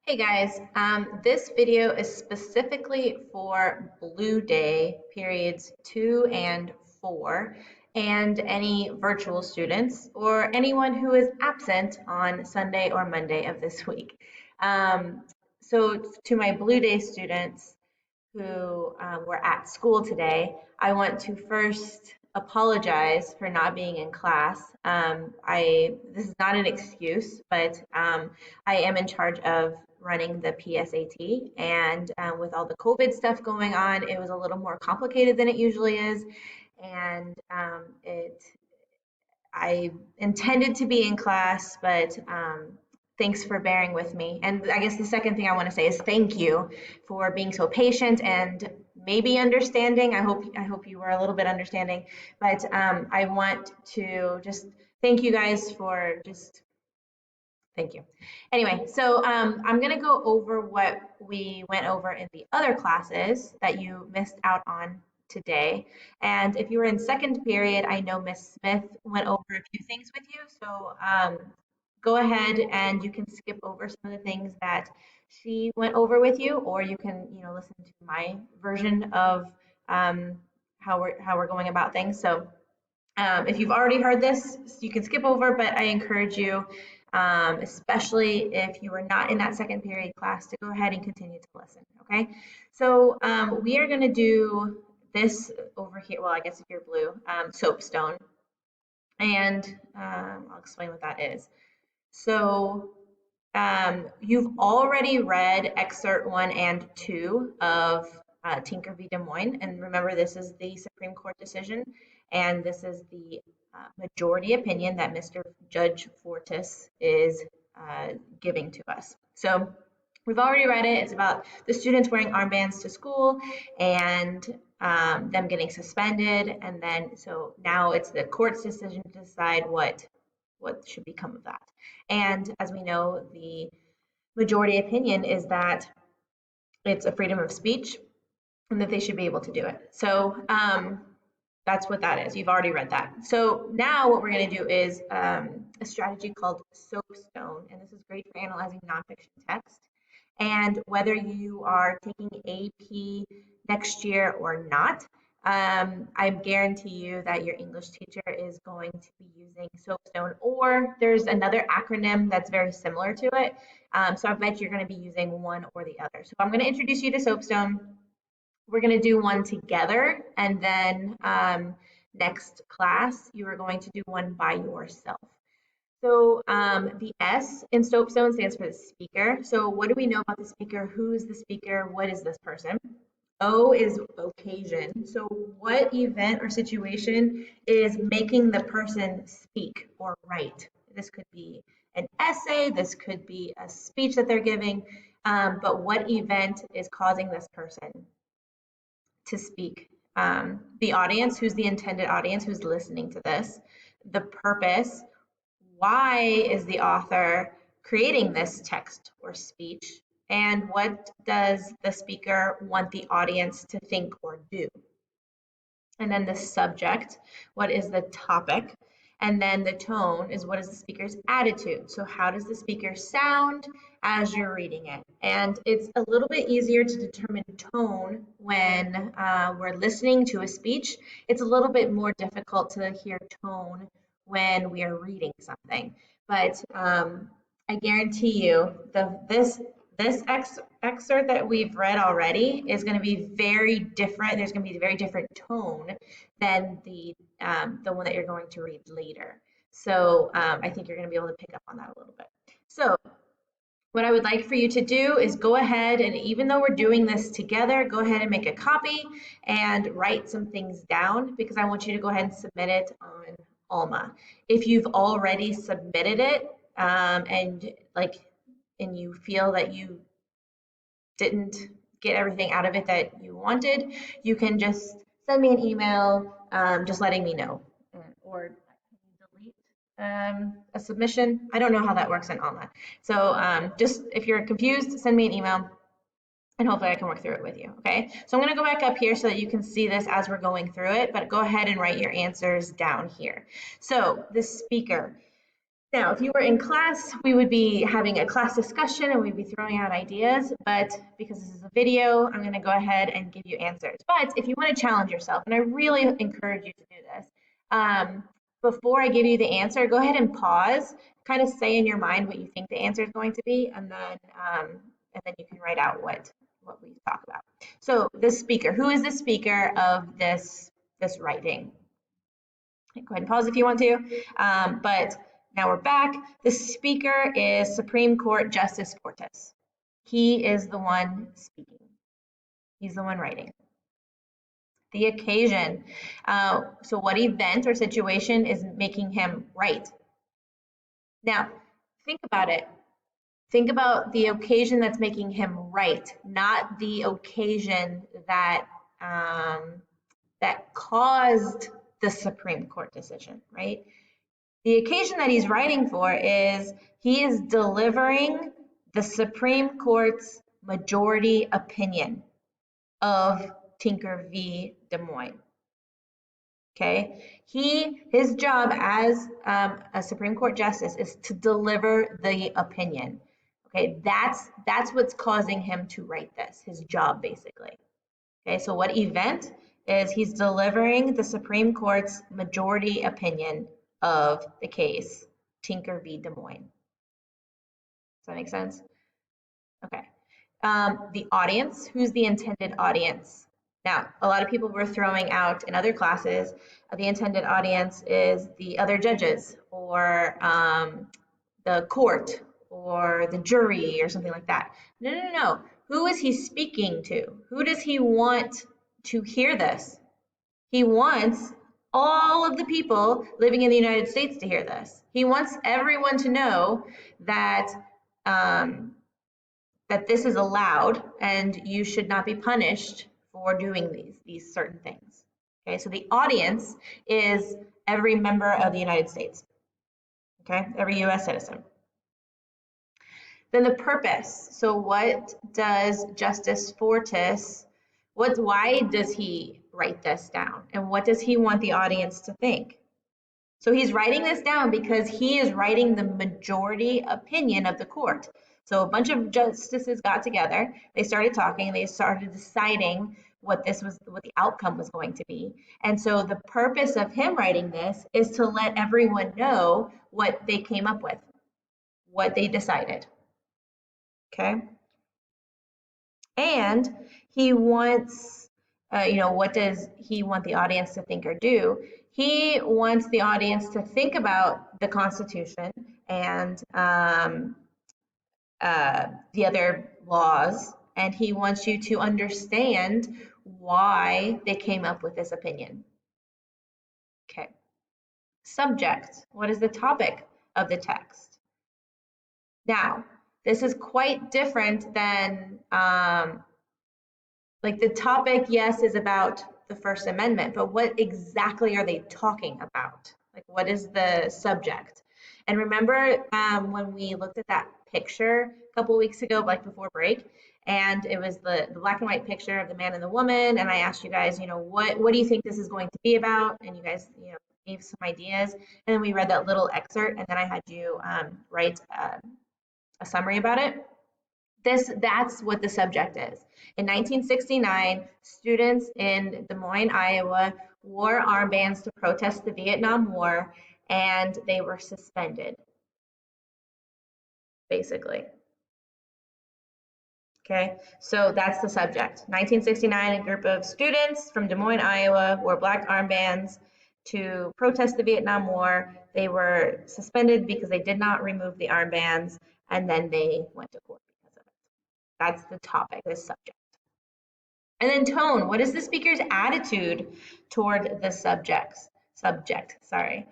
Hey guys, this video is specifically for Blue Day periods 2 and 4 and any virtual students or anyone who is absent on Sunday or Monday of this week. Um, so to my Blue Day students, who were at school today, I want to first apologize for not being in class. This is not an excuse, but I am in charge of running the PSAT, and with all the COVID stuff going on, it was a little more complicated than it usually is, and I intended to be in class, but thanks for bearing with me. And I guess the second thing I want to say is thank you for being so patient and maybe understanding. I hope you were a little bit understanding, but I want to just thank you guys for just thank you. Anyway, so I'm going to go over what we went over in the other classes that you missed out on today. And if you were in second period, I know Miss Smith went over a few things with you. So go ahead and you can skip over some of the things that she went over with you, or you can, listen to my version of how we're going about things. So if you've already heard this, you can skip over, but I encourage you, especially if you were not in that second period class, to go ahead and continue to listen, okay? So we are going to do this over here. Well, I guess if you're blue, soapstone, and I'll explain what that is. So you've already read excerpt 1 and 2 of Tinker v. Des Moines, and remember this is the Supreme Court decision, and this is the majority opinion that Mr. Judge Fortis is giving to us. So we've already read it. It's about the students wearing armbands to school and them getting suspended, and then so now it's the court's decision to decide what should become of that. And as we know, the majority opinion is that it's a freedom of speech and that they should be able to do it. So that's what that is. You've already read that. So now what we're going to do is a strategy called SOAPSTone, and this is great for analyzing nonfiction text. And whether you are taking AP next year or not, I guarantee you that your English teacher is going to be using SOAPSTone, or there's another acronym that's very similar to it. So I bet you're going to be using one or the other. So I'm going to introduce you to SOAPSTone. We're going to do one together, and then next class, you are going to do one by yourself. So the S in SOAPSTone stands for the speaker. So what do we know about the speaker? Who is the speaker? What is this person? O is occasion. So what event or situation is making the person speak or write? This could be an essay, this could be a speech that they're giving, but what event is causing this person to speak? The audience, who's the intended audience, who's listening to this, the purpose, why is the author creating this text or speech, and what does the speaker want the audience to think or do? And then the subject, what is the topic? And then the tone is what is the speaker's attitude? So how does the speaker sound as you're reading it? And it's a little bit easier to determine tone when we're listening to a speech. It's a little bit more difficult to hear tone when we are reading something. But I guarantee you this excerpt that we've read already is going to be very different. There's going to be a very different tone than the one that you're going to read later. So I think you're going to be able to pick up on that a little bit. So what I would like for you to do is go ahead, and even though we're doing this together, go ahead and make a copy and write some things down, because I want you to go ahead and submit it on Alma. If you've already submitted it and you feel that you didn't get everything out of it that you wanted, you can just send me an email just letting me know, or delete a submission. I don't know how that works in Alma. So just if you're confused, send me an email and hopefully I can work through it with you, okay? So I'm gonna go back up here so that you can see this as we're going through it, but go ahead and write your answers down here. So the speaker, Now, if you were in class, we would be having a class discussion and we'd be throwing out ideas, but because this is a video, I'm gonna go ahead and give you answers. But if you wanna challenge yourself, and I really encourage you to do this, before I give you the answer, go ahead and pause, kind of say in your mind what you think the answer is going to be, and then you can write out what we talk about. So the speaker, who is the speaker of this writing? Go ahead and pause if you want to. But now we're back. The speaker is Supreme Court Justice Fortas. He is the one speaking. He's the one writing. The occasion. So what event or situation is making him write? Now, think about it. Think about the occasion that's making him write, not the occasion that that caused the Supreme Court decision, right? The occasion that he's writing for is he is delivering the Supreme Court's majority opinion of Tinker v. Des Moines. Okay, his job as a Supreme Court justice is to deliver the opinion. Okay, that's what's causing him to write this. His job, basically. Okay, so what event is he's delivering the Supreme Court's majority opinion of the case, Tinker v. Des Moines. Does that make sense? Okay. The audience, who's the intended audience? Now, a lot of people were throwing out in other classes, the intended audience is the other judges or the court or the jury or something like that. No, no, no. Who is he speaking to? Who does he want to hear this? He wants all of the people living in the United States to hear this. He wants everyone to know that that this is allowed and you should not be punished for doing these certain things. Okay, so the audience is every member of the United States. Okay, every US citizen. Then the purpose. So what does Justice Fortas, why does he write this down? And what does he want the audience to think? So he's writing this down because he is writing the majority opinion of the court. So a bunch of justices got together, they started talking, they started deciding what the outcome was going to be. And so the purpose of him writing this is to let everyone know what they came up with, what they decided. Okay? And he wants, what does he want the audience to think or do? He wants the audience to think about the Constitution and the other laws, and he wants you to understand why they came up with this opinion. Okay. Subject. What is the topic of the text? Now, this is quite different than like the topic, yes, is about the First Amendment, but what exactly are they talking about? Like, what is the subject? And remember when we looked at that picture a couple weeks ago, like before break, and it was the black and white picture of the man and the woman, and I asked you guys, what do you think this is going to be about? And you guys, gave some ideas, and then we read that little excerpt, and then I had you write a summary about it. That's what the subject is. In 1969, students in Des Moines, Iowa, wore armbands to protest the Vietnam War, and they were suspended, basically. Okay, so that's the subject. 1969, a group of students from Des Moines, Iowa, wore black armbands to protest the Vietnam War. They were suspended because they did not remove the armbands, and then they went to court because of it. That's the topic, the subject. And then tone, what is the speaker's attitude toward the subject, sorry.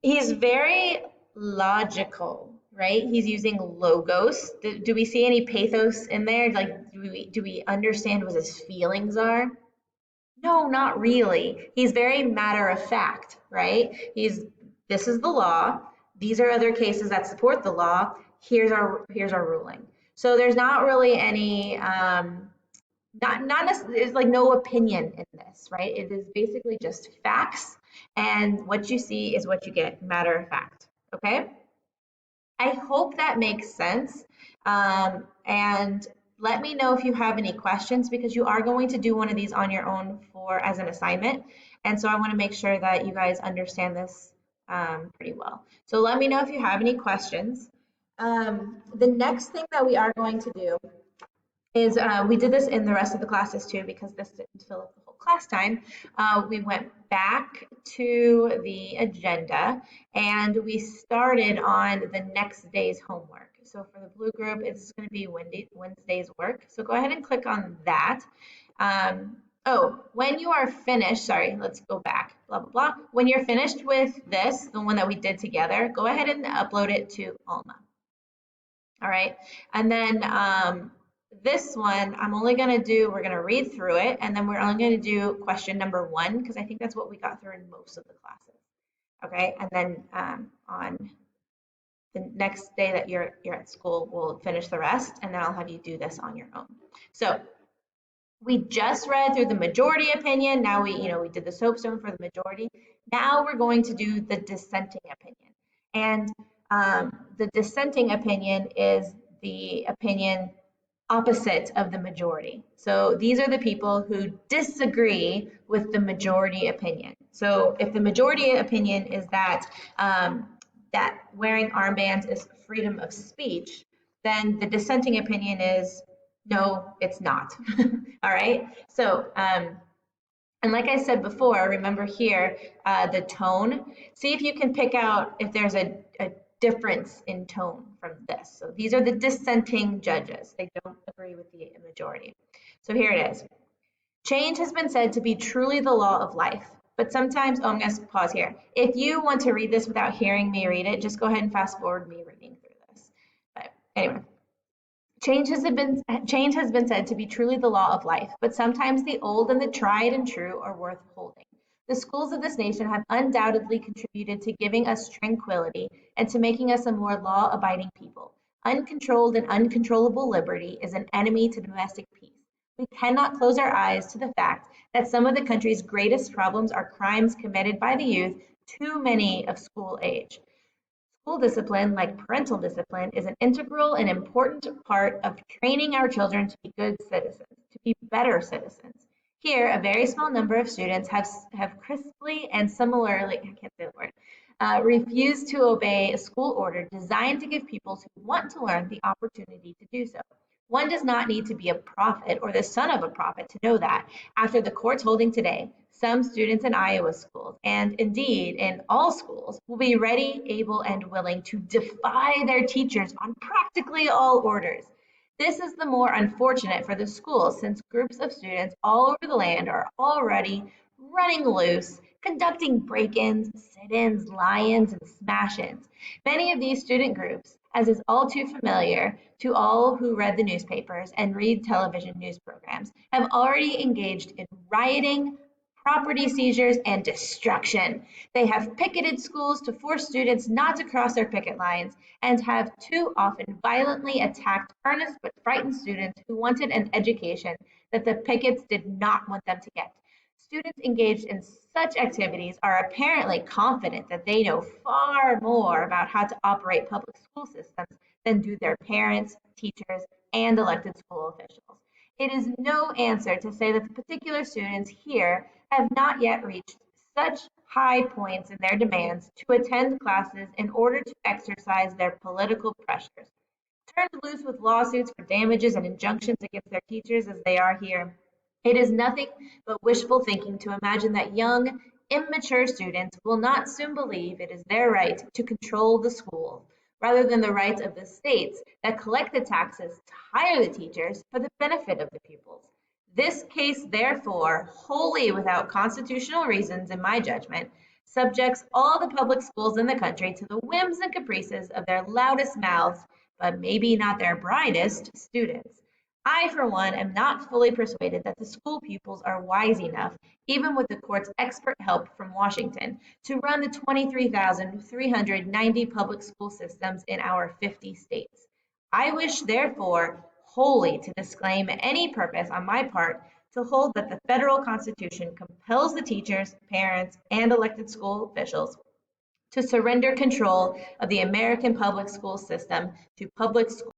He's very logical, right? He's using logos. Do we see any pathos in there? Like, do we understand what his feelings are? No, not really. He's very matter of fact, right? This is the law. These are other cases that support the law. Here's our ruling. So there's not really any there's like no opinion in this, right? It is basically just facts And what you see is what you get, matter of fact. Okay? I hope that makes sense. And let me know if you have any questions because you are going to do one of these on your own for as an assignment. And so I want to make sure that you guys understand this pretty well. So let me know if you have any questions. The next thing that we are going to do is we did this in the rest of the classes too because this didn't fill up the whole class time. We went back to the agenda and we started on the next day's homework. So for the blue group, it's going to be Wednesday's work. So go ahead and click on that. Oh, when you are finished, sorry, let's go back, blah, blah, blah. When you're finished with this, the one that we did together, go ahead and upload it to Alma. All right, and then this one, I'm only going to do, we're going to read through it, and then we're only going to do question number 1, because I think that's what we got through in most of the classes. Okay, and then on the next day that you're at school, we'll finish the rest, and then I'll have you do this on your own. So we just read through the majority opinion. Now we did the soapstone for the majority. Now we're going to do the dissenting opinion. And the dissenting opinion is the opinion opposite of the majority. So these are the people who disagree with the majority opinion. So if the majority opinion is that that wearing armbands is freedom of speech, then the dissenting opinion is no, it's not. All right. So, and like I said before, remember here the tone. See if you can pick out if there's a difference in tone from this. So these are the dissenting judges. They don't agree with the majority. So here it is. Change has been said to be truly the law of life. But sometimes, oh, I'm going to pause here. If you want to read this without hearing me read it, just go ahead and fast forward me reading through this. But anyway. Change has been said to be truly the law of life, but sometimes the old and the tried and true are worth holding. The schools of this nation have undoubtedly contributed to giving us tranquility and to making us a more law-abiding people. Uncontrolled and uncontrollable liberty is an enemy to domestic peace. We cannot close our eyes to the fact that some of the country's greatest problems are crimes committed by the youth, too many of school age. School discipline, like parental discipline, is an integral and important part of training our children to be good citizens, to be better citizens. Here, a very small number of students have crisply and similarly, I can't say the word, refused to obey a school order designed to give people who want to learn the opportunity to do so. One does not need to be a prophet or the son of a prophet to know that, after the court's holding today, some students in Iowa schools, and indeed in all schools, will be ready, able, and willing to defy their teachers on practically all orders. This is the more unfortunate for the schools since groups of students all over the land are already running loose, conducting break-ins, sit-ins, lie-ins, and smash-ins. Many of these student groups, as is all too familiar to all who read the newspapers and read television news programs, have already engaged in rioting, property seizures, and destruction. They have picketed schools to force students not to cross their picket lines and have too often violently attacked earnest but frightened students who wanted an education that the pickets did not want them to get. Students engaged in such activities are apparently confident that they know far more about how to operate public school systems than do their parents, teachers, and elected school officials. It is no answer to say that the particular students here have not yet reached such high points in their demands to attend classes in order to exercise their political pressures. Turned loose with lawsuits for damages and injunctions against their teachers as they are here, it is nothing but wishful thinking to imagine that young, immature students will not soon believe it is their right to control the school, rather than the rights of the states that collect the taxes to hire the teachers for the benefit of the pupils. This case, therefore, wholly without constitutional reasons, in my judgment, subjects all the public schools in the country to the whims and caprices of their loudest mouths, but maybe not their brightest, students. I, for one, am not fully persuaded that the school pupils are wise enough, even with the court's expert help from Washington, to run the 23,390 public school systems in our 50 states. I wish, therefore, wholly to disclaim any purpose on my part to hold that the federal Constitution compels the teachers, parents, and elected school officials to surrender control of the American public school system to public school